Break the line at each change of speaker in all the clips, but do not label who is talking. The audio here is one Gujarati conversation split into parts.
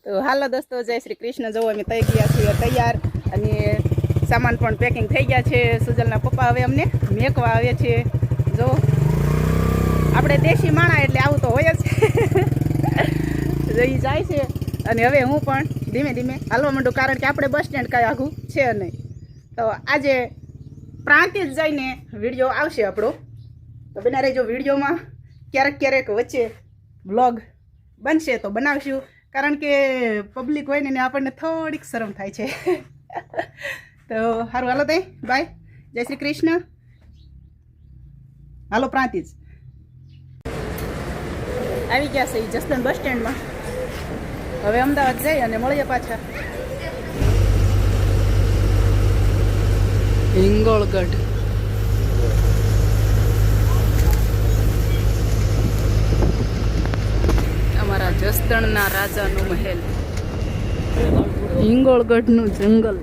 તો હાલો દોસ્તો, જય શ્રી કૃષ્ણ. જો અમે થઈ ગયા છીએ તૈયાર અને સામાન પણ પેકિંગ થઈ ગયા છે. સુજલના પપ્પા હવે અમને મેકવા આવે છે. જો આપણે દેશી માણા એટલે આવું તો હોય જ. જઈ જાય છે અને હવે હું પણ ધીમે ધીમે હાલવા માંડું, કારણ કે આપણે બસ સ્ટેન્ડ કાંઈ આઘું છે નહીં. તો આજે પ્રાંતિજ જઈને વિડીયો આવશે આપણો, તો બના રહેજો વિડીયોમાં. ક્યારેક ક્યારેક વચ્ચે વ્લોગ બનશે તો બનાવશું, કારણ કે પબ્લિક હોય ને આપણને થોડીક શરમ થાય છે. તો સારું, હાલો તઈ બાય, જય શ્રી કૃષ્ણ. હાલો પ્રાંતિજ આવી ગયા છે જસદણ બસ સ્ટેન્ડમાં. હવે અમદાવાદ જઈ અને મળીએ પાછા. હિંગોળગઢ અમારા જસદણના રાજાનું મહેલ, હિંગોળગઢનું જંગલ.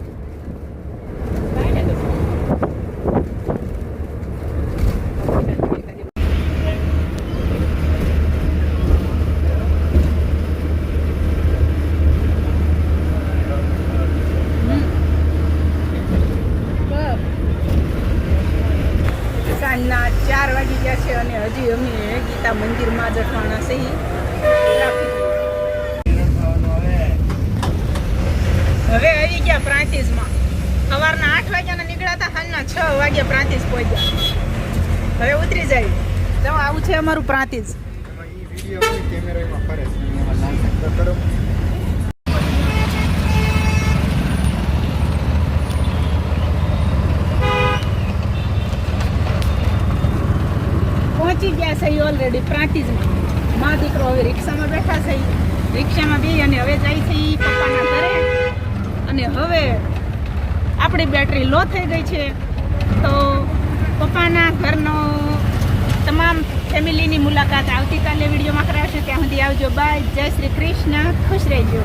સાંજના 4 વાગી ગયા છે અને હજી અમે ગીતા મંદિરમાં જ અઠવાણા છે. હવે આવી ગયા પ્રાંતિજમાં. સવારના 8 વાગ્યાના નીકળ્યા હતા, સાંજના 6 વાગ્યા પ્રાંતિજ પહોંચ્યા. હવે ઉતરી જાય. જો આવું છે અમારું પ્રાંતિજ. પહોંચી ગયા છે ઓલરેડી પ્રાંતિજમાં. મા દીકરો હવે રિક્ષામાં બેઠા છે. રિક્ષામાં બેસી અને હવે જાય છે પપ્પાના ઘરે. અને હવે આપણી બેટરી લો થઈ ગઈ છે, તો પપ્પાના ઘરનો તમામ ફેમિલીની મુલાકાત આવતીકાલે વિડીયોમાં કરાવશે. ત્યાં સુધી આવજો. બાય, જય શ્રી કૃષ્ણ, ખુશ રહેજો.